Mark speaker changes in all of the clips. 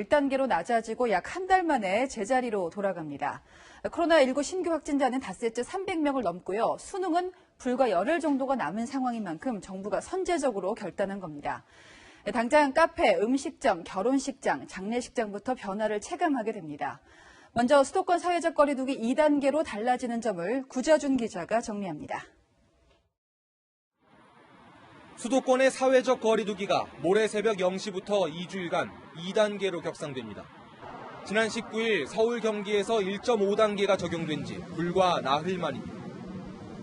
Speaker 1: 1단계로 낮아지고 약 한 달 만에 제자리로 돌아갑니다. 코로나19 신규 확진자는 닷새째 300명을 넘고요. 수능은 불과 열흘 정도가 남은 상황인 만큼 정부가 선제적으로 결단한 겁니다. 당장 카페, 음식점, 결혼식장, 장례식장부터 변화를 체감하게 됩니다. 먼저 수도권 사회적 거리두기 2단계로 달라지는 점을 구자준 기자가 정리합니다.
Speaker 2: 수도권의 사회적 거리두기가 모레 새벽 0시부터 2주일간 2단계로 격상됩니다. 지난 19일 서울 경기에서 1.5단계가 적용된 지 불과 나흘 만입니다.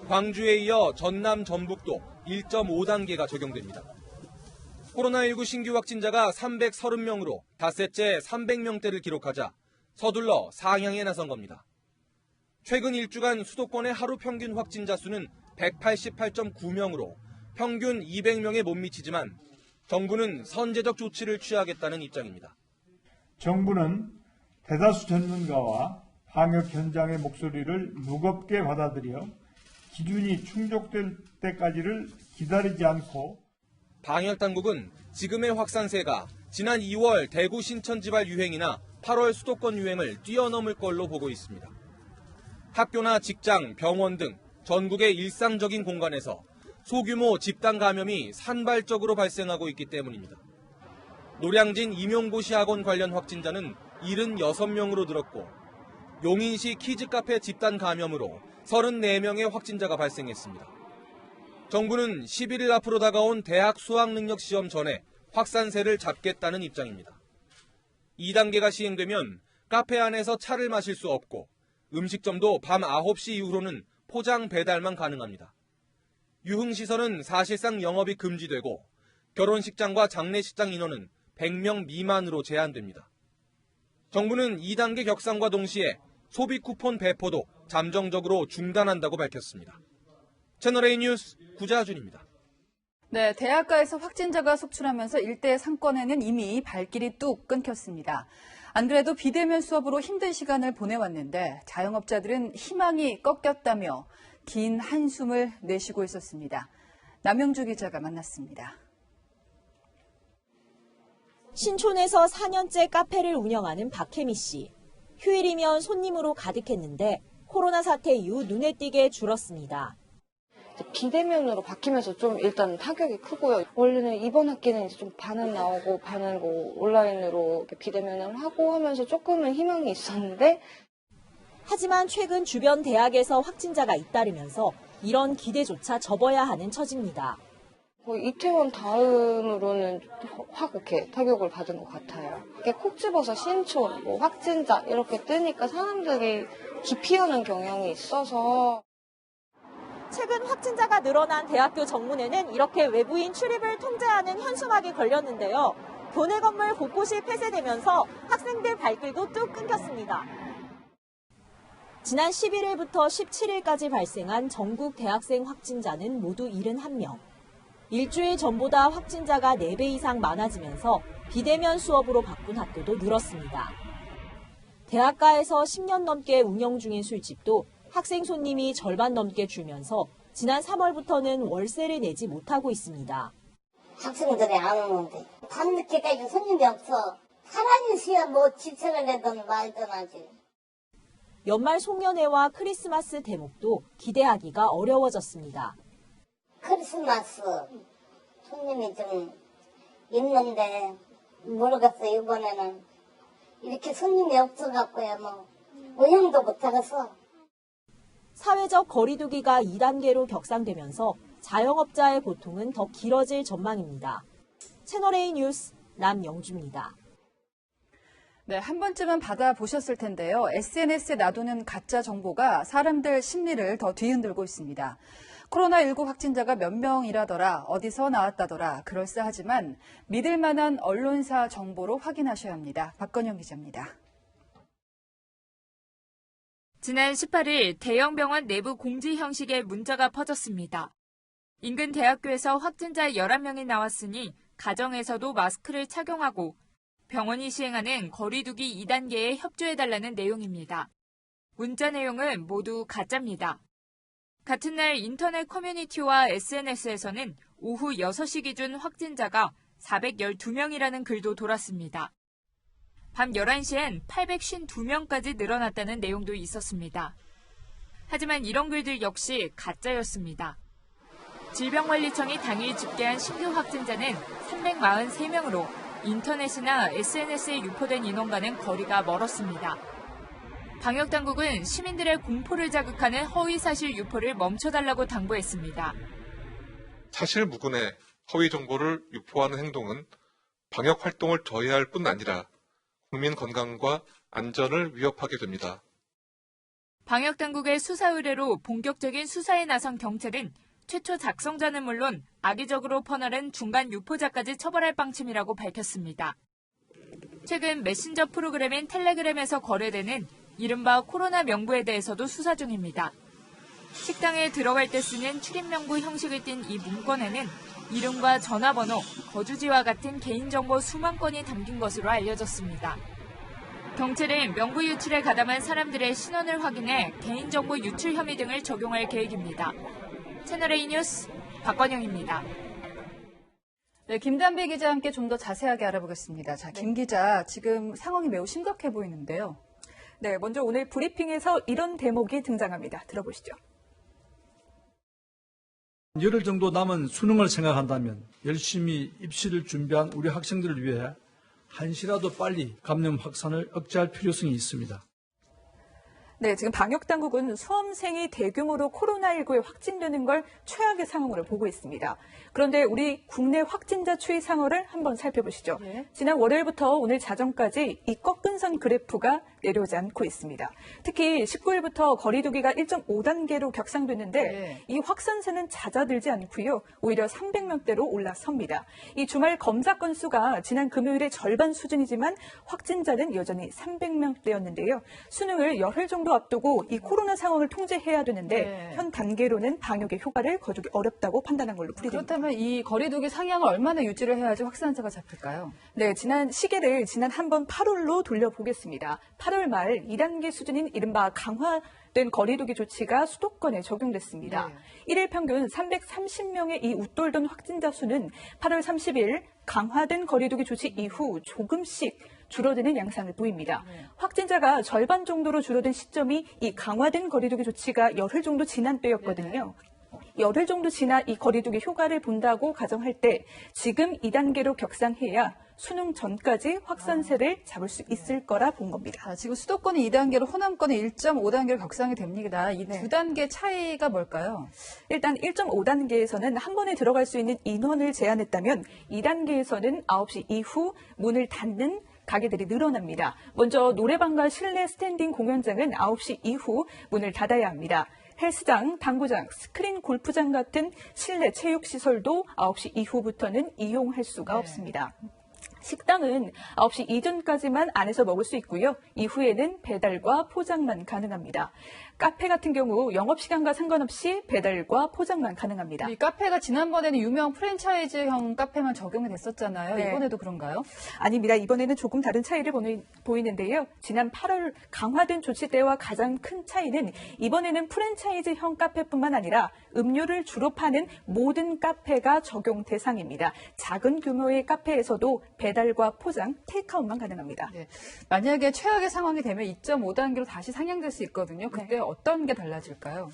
Speaker 2: 광주에 이어 전남 전북도 1.5단계가 적용됩니다. 코로나19 신규 확진자가 330명으로 닷새째 300명대를 기록하자 서둘러 상향에 나선 겁니다. 최근 일주간 수도권의 하루 평균 확진자 수는 188.9명으로 평균 200명에 못 미치지만 정부는 선제적 조치를 취하겠다는 입장입니다.
Speaker 3: 정부는 대다수 전문가와 방역 현장의 목소리를 무겁게 받아들여 기준이 충족될 때까지를 기다리지 않고
Speaker 2: 방역당국은 지금의 확산세가 지난 2월 대구 신천 지발 유행이나 8월 수도권 유행을 뛰어넘을 걸로 보고 있습니다. 학교나 직장, 병원 등 전국의 일상적인 공간에서 소규모 집단 감염이 산발적으로 발생하고 있기 때문입니다. 노량진 임용고시 학원 관련 확진자는 76명으로 늘었고 용인시 키즈카페 집단 감염으로 34명의 확진자가 발생했습니다. 정부는 11일 앞으로 다가온 대학 수학능력 시험 전에 확산세를 잡겠다는 입장입니다. 2단계가 시행되면 카페 안에서 차를 마실 수 없고 음식점도 밤 9시 이후로는 포장 배달만 가능합니다. 유흥시설은 사실상 영업이 금지되고 결혼식장과 장례식장 인원은 100명 미만으로 제한됩니다. 정부는 2단계 격상과 동시에 소비 쿠폰 배포도 잠정적으로 중단한다고 밝혔습니다. 채널A 뉴스 구자준입니다.
Speaker 1: 네, 대학가에서 확진자가 속출하면서 일대 상권에는 이미 발길이 뚝 끊겼습니다. 안 그래도 비대면 수업으로 힘든 시간을 보내왔는데 자영업자들은 희망이 꺾였다며 긴 한숨을 내쉬고 있었습니다. 남영주 기자가 만났습니다.
Speaker 4: 신촌에서 4년째 카페를 운영하는 박혜미 씨. 휴일이면 손님으로 가득했는데 코로나 사태 이후 눈에 띄게 줄었습니다.
Speaker 5: 비대면으로 바뀌면서 좀 일단 타격이 크고요. 원래는 이번 학기는 이제 좀 반은 나오고 반은 뭐 온라인으로 비대면을 하고 하면서 조금은 희망이 있었는데
Speaker 4: 하지만 최근 주변 대학에서 확진자가 잇따르면서 이런 기대조차 접어야 하는 처지입니다.
Speaker 5: 이태원 다음으로는 확 이렇게 타격을 받은 것 같아요. 이렇게 콕 집어서 신촌, 뭐 확진자 이렇게 뜨니까 사람들이 기피하는 경향이 있어서
Speaker 4: 최근 확진자가 늘어난 대학교 정문에는 이렇게 외부인 출입을 통제하는 현수막이 걸렸는데요. 교내 건물 곳곳이 폐쇄되면서 학생들 발길도 뚝 끊겼습니다. 지난 11일부터 17일까지 발생한 전국 대학생 확진자는 모두 71명. 일주일 전보다 확진자가 4배 이상 많아지면서 비대면 수업으로 바꾼 학교도 늘었습니다. 대학가에서 10년 넘게 운영 중인 술집도 학생 손님이 절반 넘게 줄면서 지난 3월부터는 월세를 내지 못하고 있습니다.
Speaker 6: 학생들이 안 오는데 밤늦게까지 손님이 없어. 사람이 있어야 뭐 집세를 내든 말든 하지.
Speaker 4: 연말 송년회와 크리스마스 대목도 기대하기가 어려워졌습니다.
Speaker 6: 크리스마스 손님이 좀 있는데 모르겠어요. 이번에는 이렇게 손님이 없어갖고요. 뭐 운영도 못하겠어.
Speaker 4: 사회적 거리두기가 2단계로 격상되면서 자영업자의 고통은 더 길어질 전망입니다. 채널A 뉴스 남영주입니다.
Speaker 1: 네, 한 번쯤은 받아보셨을 텐데요. SNS에 놔두는 가짜 정보가 사람들 심리를 더 뒤흔들고 있습니다. 코로나19 확진자가 몇 명이라더라, 어디서 나왔다더라, 그럴싸하지만 믿을 만한 언론사 정보로 확인하셔야 합니다. 박건영 기자입니다.
Speaker 7: 지난 18일 대형 병원 내부 공지 형식의 문자가 퍼졌습니다. 인근 대학교에서 확진자 11명이 나왔으니 가정에서도 마스크를 착용하고 병원이 시행하는 거리두기 2단계에 협조해달라는 내용입니다. 문자 내용은 모두 가짜입니다. 같은 날 인터넷 커뮤니티와 SNS에서는 오후 6시 기준 확진자가 412명이라는 글도 돌았습니다. 밤 11시엔 852명까지 늘어났다는 내용도 있었습니다. 하지만 이런 글들 역시 가짜였습니다. 질병관리청이 당일 집계한 신규 확진자는 343명으로 인터넷이나 SNS에 유포된 인원과는 거리가 멀었습니다. 방역당국은 시민들의 공포를 자극하는 허위사실 유포를 멈춰달라고 당부했습니다.
Speaker 8: 사실 무근의 허위 정보를 유포하는 행동은 방역 활동을 저해할 뿐 아니라 국민 건강과 안전을 위협하게 됩니다.
Speaker 7: 방역당국의 수사 의뢰로 본격적인 수사에 나선 경찰은 최초 작성자는 물론 악의적으로 퍼나른 중간 유포자까지 처벌할 방침이라고 밝혔습니다. 최근 메신저 프로그램인 텔레그램에서 거래되는 이른바 코로나 명부에 대해서도 수사 중입니다. 식당에 들어갈 때 쓰는 출입명부 형식을 띤 이 문건에는 이름과 전화번호, 거주지와 같은 개인정보 수만 건이 담긴 것으로 알려졌습니다. 경찰은 명부 유출에 가담한 사람들의 신원을 확인해 개인정보 유출 혐의 등을 적용할 계획입니다. 채널A 뉴스 박건영입니다.
Speaker 1: 네, 김단비 기자와 함께 좀 더 자세하게 알아보겠습니다. 자, 김 기자, 지금 상황이 매우 심각해 보이는데요.
Speaker 9: 네, 먼저 오늘 브리핑에서 이런 대목이 등장합니다. 들어보시죠.
Speaker 10: 열흘 정도 남은 수능을 생각한다면 열심히 입시를 준비한 우리 학생들을 위해 한시라도 빨리 감염 확산을 억제할 필요성이 있습니다.
Speaker 9: 네, 지금 방역당국은 수험생이 대규모로 코로나19에 확진되는 걸 최악의 상황으로 보고 있습니다. 그런데 우리 국내 확진자 추이 상황을 한번 살펴보시죠.
Speaker 1: 네.
Speaker 9: 지난 월요일부터 오늘 자정까지 이 꺾은 선 그래프가 내려오지 않고 있습니다. 특히 19일부터 거리두기가 1.5단계로 격상됐는데
Speaker 1: 네.
Speaker 9: 이 확산세는 잦아들지 않고요. 오히려 300명대로 올라섭니다. 이 주말 검사 건수가 지난 금요일의 절반 수준이지만 확진자는 여전히 300명대였는데요. 수능을 열흘 정도 앞두고 이 코로나 상황을 통제해야 되는데
Speaker 1: 네.
Speaker 9: 현 단계로는 방역의 효과를 거두기 어렵다고 판단한 걸로 풀이됩니다.
Speaker 1: 그렇다면 이 거리두기 상향을 얼마나 유지를 해야지 확산세가 잡힐까요?
Speaker 9: 네, 시계를 지난 한번 8월로 돌려보겠습니다. 8월 말 2단계 수준인 이른바 강화된 거리두기 조치가 수도권에 적용됐습니다.
Speaker 1: 네.
Speaker 9: 1일 평균 330명의 이 웃돌던 확진자 수는 8월 30일 강화된 거리두기 조치 이후 조금씩 줄어드는 양상을 보입니다. 확진자가 절반 정도로 줄어든 시점이 이 강화된 거리두기 조치가 열흘 정도 지난 때였거든요. 열흘 정도 지나 이 거리두기 효과를 본다고 가정할 때 지금 2단계로 격상해야 수능 전까지 확산세를 잡을 수 있을 거라 본 겁니다.
Speaker 1: 지금 수도권이 2단계로 호남권이 1.5단계로 격상이 됩니다. 이
Speaker 9: 네.
Speaker 1: 두 단계 차이가 뭘까요?
Speaker 9: 일단 1.5단계에서는 한 번에 들어갈 수 있는 인원을 제한했다면 2단계에서는 9시 이후 문을 닫는 가게들이 늘어납니다. 먼저 노래방과 실내 스탠딩 공연장은 9시 이후 문을 닫아야 합니다. 헬스장, 당구장, 스크린 골프장 같은 실내 체육시설도 9시 이후부터는 이용할 수가 없습니다. 식당은 9시 이전까지만 안에서 먹을 수 있고요. 이후에는 배달과 포장만 가능합니다. 카페 같은 경우 영업시간과 상관없이 배달과 포장만 가능합니다.
Speaker 1: 이 카페가 지난번에는 유명 프랜차이즈형 카페만 적용이 됐었잖아요.
Speaker 9: 네.
Speaker 1: 이번에도 그런가요?
Speaker 9: 아닙니다. 이번에는 조금 다른 차이를 보이는데요. 지난 8월 강화된 조치 때와 가장 큰 차이는 이번에는 프랜차이즈형 카페뿐만 아니라 음료를 주로 파는 모든 카페가 적용 대상입니다. 작은 규모의 카페에서도 배달과 포장, 테이크아웃만 가능합니다.
Speaker 1: 네. 만약에 최악의 상황이 되면 2.5단계로 다시 상향될 수 있거든요. 그때 어떤 게 달라질까요?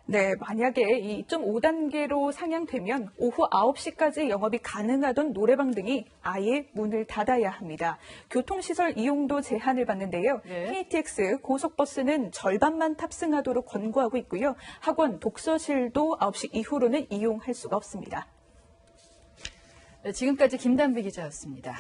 Speaker 9: 네, 만약에 이 2.5단계로 상향되면 오후 9시까지 영업이 가능하던 노래방 등이 아예 문을 닫아야 합니다. 교통시설 이용도 제한을 받는데요.
Speaker 1: 네.
Speaker 9: KTX 고속버스는 절반만 탑승하도록 권고하고 있고요. 학원, 독서실도 9시 이후로는 이용할 수가 없습니다.
Speaker 1: 네, 지금까지 김단비 기자였습니다.